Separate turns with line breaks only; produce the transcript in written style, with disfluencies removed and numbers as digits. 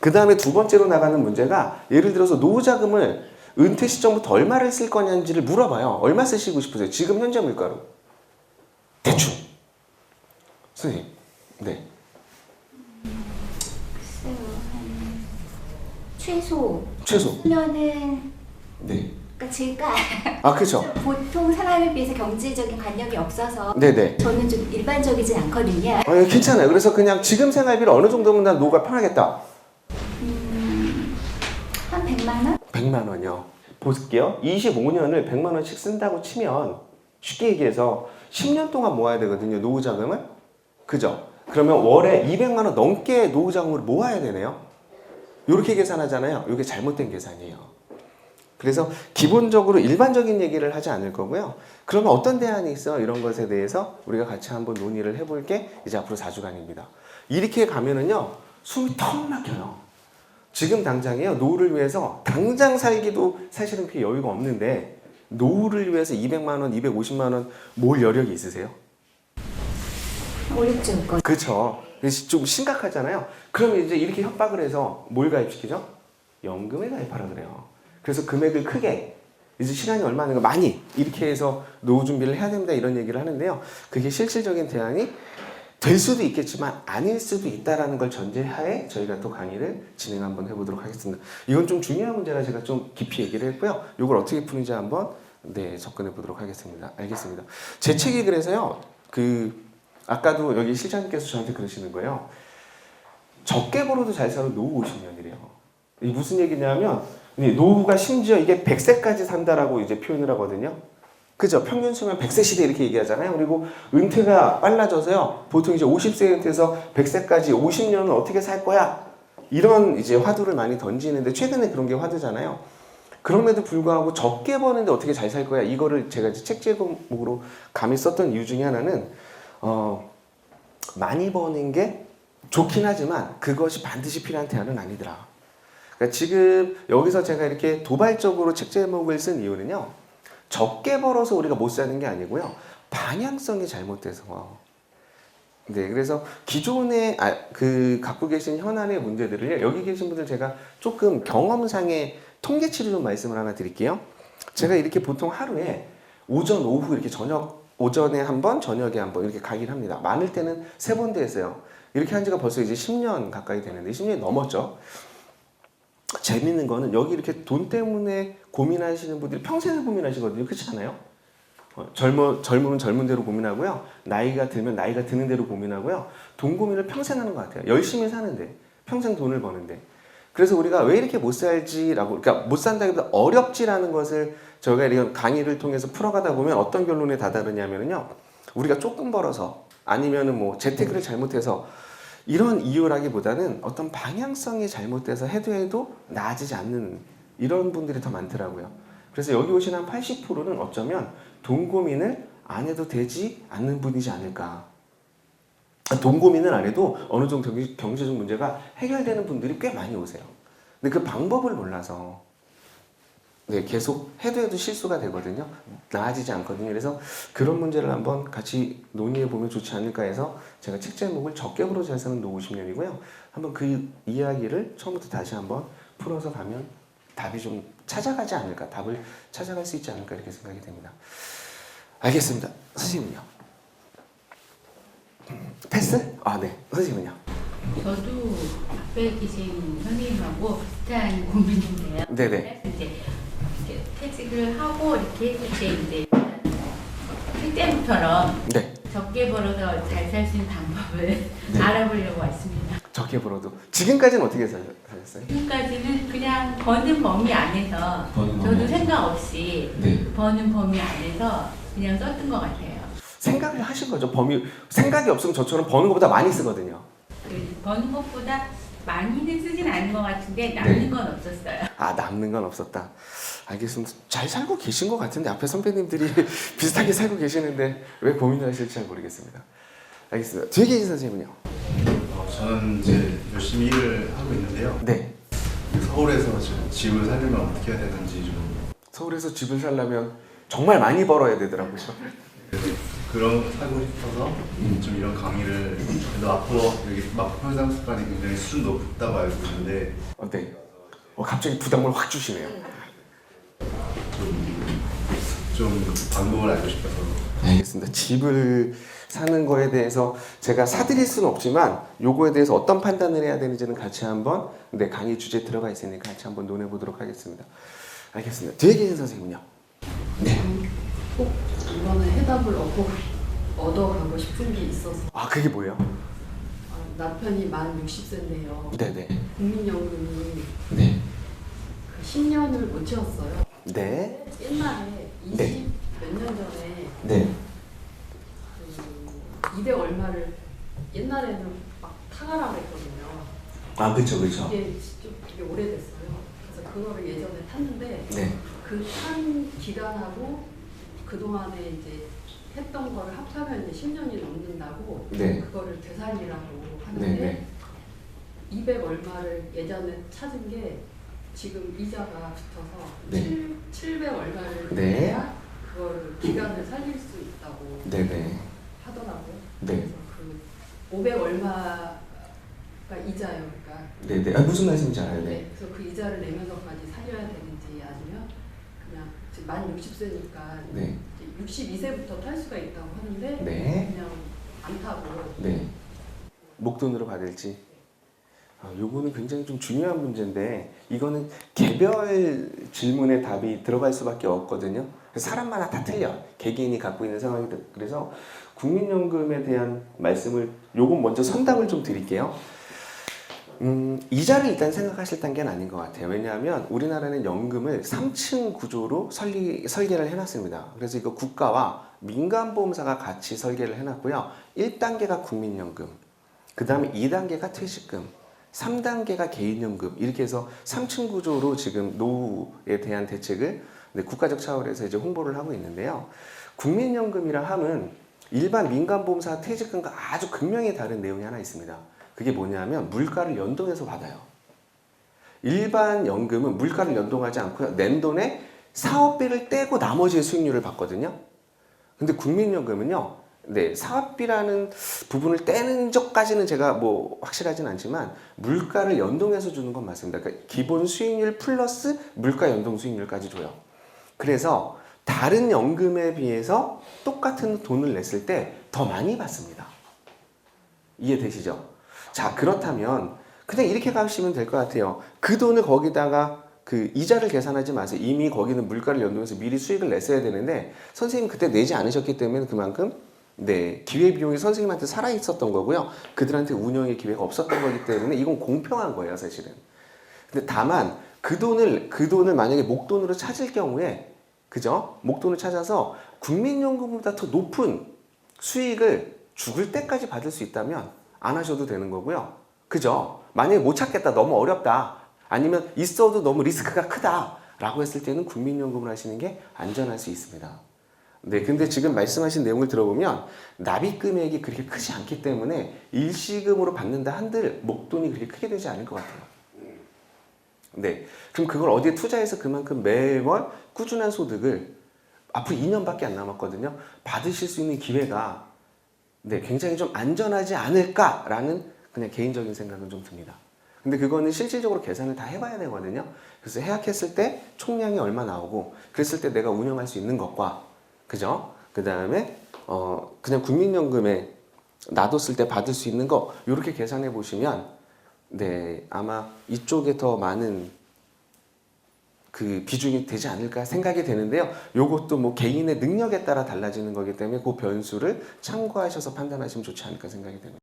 그 다음에 두 번째로 나가는 문제가 예를 들어서 노후자금을 은퇴 시점부터 얼마를 쓸 거냐인지를 물어봐요. 얼마 쓰시고 싶으세요? 지금 현재 물가로. 대충. 선생님. 네.
글쎄요, 한 최소.
최소.
쓰면은
네.
그러니까 제가
아, 그렇죠.
보통 사람에 비해서 경제적인 관념이 없어서
네네.
저는 좀 일반적이진 않거든요.
괜찮아요. 그래서 그냥 지금 생활비를 어느 정도면 난 노후가 편하겠다.
한 100만 원?
100만 원이요. 볼게요. 25년을 100만 원씩 쓴다고 치면 쉽게 얘기해서 10년 동안 모아야 되거든요. 노후자금을. 그죠? 그러면 월에 200만 원 넘게 노후자금을 모아야 되네요. 이렇게 계산하잖아요. 이게 잘못된 계산이에요. 그래서 기본적으로 일반적인 얘기를 하지 않을 거고요. 그러면 어떤 대안이 있어? 이런 것에 대해서 우리가 같이 한번 논의를 해볼 게 이제 앞으로 4주간입니다. 이렇게 가면은요, 숨이 턱 막혀요. 지금 당장에요, 노후를 위해서 당장 살기도 사실은 그렇게 여유가 없는데 노후를 위해서 200만 원, 250만 원 모을 여력이 있으세요?
어렵죠, 그거.
그렇죠. 좀 심각하잖아요. 그러면 이제 이렇게 협박을 해서 뭘 가입시키죠? 연금에 가입하라 그래요. 그래서 금액을 크게, 이제 시간이 얼마 안 되니까 많이 이렇게 해서 노후 준비를 해야 됩니다. 이런 얘기를 하는데요. 그게 실질적인 대안이 될 수도 있겠지만 아닐 수도 있다라는 걸 전제하에 저희가 또 강의를 진행 한번 해보도록 하겠습니다. 이건 좀 중요한 문제라 제가 좀 깊이 얘기를 했고요. 이걸 어떻게 푸는지 한번 접근해 보도록 하겠습니다. 알겠습니다. 제 책이 그래서요. 아까도 여기 실장님께서 저한테 그러시는 거예요. 적게 벌어도 잘 사는 노후 50년이래요. 이 무슨 얘기냐면 노후가 심지어 이게 100세까지 산다라고 이제 표현을 하거든요. 그죠? 평균 수명 100세 시대 이렇게 얘기하잖아요. 그리고 은퇴가 빨라져서요. 보통 이제 50세 은퇴해서 100세까지 50년은 어떻게 살 거야? 이런 이제 화두를 많이 던지는데 최근에 그런 게 화두잖아요. 그럼에도 불구하고 적게 버는데 어떻게 잘 살 거야? 이거를 제가 이제 책 제목으로 감히 썼던 이유 중에 하나는 많이 버는 게 좋긴 하지만 그것이 반드시 필요한 대안은 아니더라. 그러니까 지금 여기서 제가 이렇게 도발적으로 책 제목을 쓴 이유는요. 적게 벌어서 우리가 못 사는 게 아니고요. 방향성이 잘못돼서. 네, 그래서 기존에 갖고 계신 현안의 문제들을 여기 계신 분들 제가 조금 경험상의 통계치를 좀 말씀을 하나 드릴게요. 제가 이렇게 보통 하루에 오전, 오후 이렇게 오전에 한 번, 저녁에 한 번 이렇게 강의를 합니다. 많을 때는 3번도 했어요. 이렇게 한 지가 벌써 이제 10년 가까이 되는데 10년이 넘었죠. 재밌는 거는 여기 이렇게 돈 때문에 고민하시는 분들이 평생을 고민하시거든요. 그렇지 않아요? 젊으면 젊은 대로 고민하고요. 나이가 들면 나이가 드는 대로 고민하고요. 돈 고민을 평생 하는 것 같아요. 열심히 사는데 평생 돈을 버는데. 그래서 우리가 왜 이렇게 못 살지라고, 그러니까 못 산다기보다 어렵지라는 것을 저희가 이런 강의를 통해서 풀어가다 보면 어떤 결론에 다다르냐면요. 우리가 조금 벌어서 아니면은 뭐 재테크를 잘못해서 이런 이유라기보다는 어떤 방향성이 잘못돼서 해도 나아지지 않는 이런 분들이 더 많더라고요. 그래서 여기 오신 한 80%는 어쩌면 돈 고민을 안 해도 되지 않는 분이지 않을까. 돈 고민을 안 해도 어느 정도 경제적 문제가 해결되는 분들이 꽤 많이 오세요. 근데 그 방법을 몰라서 계속 해도 실수가 되거든요. 나아지지 않거든요. 그래서 그런 문제를 한번 같이 논의해보면 좋지 않을까 해서 제가 책 제목을 적게 벌어 잘 사는 노후 50년이고요. 한번 그 이야기를 처음부터 다시 한번 풀어서 가면 답이 좀 찾아가지 않을까, 답을 찾아갈 수 있지 않을까 이렇게 생각이 됩니다. 알겠습니다. 선생님은요? 패스? 네. 선생님은요?
저도 앞에 계신 선생님하고 비슷한 고민인데요.
네네.
이제 퇴직을 하고 이렇게 했을 때 이제 그때부터처럼 적게 벌어서 잘 살 수 있는 방법을 알아보려고 왔습니다.
적게 벌어도 지금까지는 어떻게 사셨어요?
지금까지는 그냥 버는 범위 안에서 저도 생각 없이 버는 범위 안에서 그냥 썼던 것 같아요.
생각을 하신 거죠. 생각이 없으면 저처럼 버는 것보다 많이 쓰거든요.
버는 것보다 많이는 쓰진 않은 것 같은데 남는 건 없었어요.
남는 건 없었다. 알겠습니다. 잘 살고 계신 것 같은데 앞에 선배님들이 비슷하게 살고 계시는데 왜 고민을 하실지 잘 모르겠습니다. 알겠습니다. 뒤에 계신 선생님은요?
저는 이제 열심히 일을 하고 있는데요.
네.
서울에서 지금 집을 살려면 어떻게 해야 되는지 좀.
서울에서 집을 살려면 정말 많이 벌어야 되더라고요.
그런 하고 싶어서 좀 이런 강의를 그래도 앞으로 여기 막 현상 습관이 굉장히 수준 높다고 알고 있는데
네. 갑자기 부담을 확 주시네요.
좀 방법을 알고 싶어서.
알겠습니다. 집을 사는 거에 대해서 제가 사드릴 수는 없지만 요거에 대해서 어떤 판단을 해야 되는지는 같이 한번 강의 주제에 들어가 있으니까 같이 한번 논해보도록 하겠습니다. 알겠습니다. 뒤에 계신 선생님은요?
꼭 이번에 해답을 얻어가고 싶은 게 있어서
그게 뭐예요?
남편이 만 60세인데요.
네네.
국민연금이
네.
그 10년을 못 채웠어요.
네.
옛날에 20
네.
몇 년 전에
네.
그 200 얼마를 옛날에는 막 타가라고 했거든요.
그쵸.
이게 오래됐어요. 그래서 그거를 예전에 탔는데
네.
그 탄 기간하고 그동안에 이제 했던 거를 합하면 이제 10년이 넘는다고
네.
그거를 되살리라고 하는데
네.
200 얼마를 예전에 찾은 게 지금 이자가 붙어서
네.
700 얼마를
네.
내야 그거를 기간을 살릴 수 있다고
네네.
하더라고요.
네.
그래서 그 500 얼마가 이자예요. 그러니까
네네. 무슨 말씀인지 알아요. 네.
네, 그래서 그 이자를 내면서까지 살려야 되는지 아니면 그냥 지금 만 60세니까
네.
62세부터 탈 수가 있다고 하는데
네.
그냥 안 타고
네. 목돈으로 받을지. 요거는 굉장히 좀 중요한 문제인데 이거는 개별 질문에 답이 들어갈 수밖에 없거든요. 사람마다 다 틀려. 개개인이 갖고 있는 상황이 그래서 국민연금에 대한 말씀을 요건 먼저 선답을 좀 드릴게요. 이자를 일단 생각하실 단계는 아닌 것 같아요. 왜냐하면 우리나라는 연금을 3층 구조로 설계를 해놨습니다. 그래서 이거 국가와 민간보험사가 같이 설계를 해놨고요. 1단계가 국민연금, 그 다음에 2단계가 퇴직금, 3단계가 개인연금 이렇게 해서 3층 구조로 지금 노후에 대한 대책을 국가적 차원에서 이제 홍보를 하고 있는데요. 국민연금이라 함은 일반 민간보험사 퇴직금과 아주 극명히 다른 내용이 하나 있습니다. 그게 뭐냐면 물가를 연동해서 받아요. 일반 연금은 물가를 연동하지 않고요. 낸 돈에 사업비를 떼고 나머지의 수익률을 받거든요. 근데 국민연금은요. 네, 사업비라는 부분을 떼는 적까지는 제가 뭐 확실하진 않지만 물가를 연동해서 주는 건 맞습니다. 그러니까 기본 수익률 플러스 물가 연동 수익률까지 줘요. 그래서 다른 연금에 비해서 똑같은 돈을 냈을 때 더 많이 받습니다. 이해되시죠? 자, 그렇다면 그냥 이렇게 가시면 될 것 같아요. 그 돈을 거기다가 그 이자를 계산하지 마세요. 이미 거기는 물가를 연동해서 미리 수익을 냈어야 되는데 선생님 그때 내지 않으셨기 때문에 그만큼 기회비용이 선생님한테 살아있었던 거고요. 그들한테 운영의 기회가 없었던 거기 때문에 이건 공평한 거예요, 사실은. 근데 다만 그 돈을 만약에 목돈으로 찾을 경우에 그죠? 목돈을 찾아서 국민연금보다 더 높은 수익을 죽을 때까지 받을 수 있다면 안 하셔도 되는 거고요. 그죠? 만약에 못 찾겠다, 너무 어렵다, 아니면 있어도 너무 리스크가 크다 라고 했을 때는 국민연금을 하시는 게 안전할 수 있습니다. 네, 근데 지금 말씀하신 내용을 들어보면 납입 금액이 그렇게 크지 않기 때문에 일시금으로 받는다 한들 목돈이 그렇게 크게 되지 않을 것 같아요. 네, 그럼 그걸 어디에 투자해서 그만큼 매월 꾸준한 소득을 앞으로 2년밖에 안 남았거든요. 받으실 수 있는 기회가 굉장히 좀 안전하지 않을까라는 그냥 개인적인 생각은 좀 듭니다. 근데 그거는 실질적으로 계산을 다 해봐야 되거든요. 그래서 해약했을 때 총량이 얼마 나오고 그랬을 때 내가 운영할 수 있는 것과 그죠? 그 다음에 그냥 국민연금에 놔뒀을 때 받을 수 있는 거 이렇게 계산해 보시면 아마 이쪽에 더 많은 그 비중이 되지 않을까 생각이 되는데요. 요것도 뭐 개인의 능력에 따라 달라지는 거기 때문에 그 변수를 참고하셔서 판단하시면 좋지 않을까 생각이 됩니다.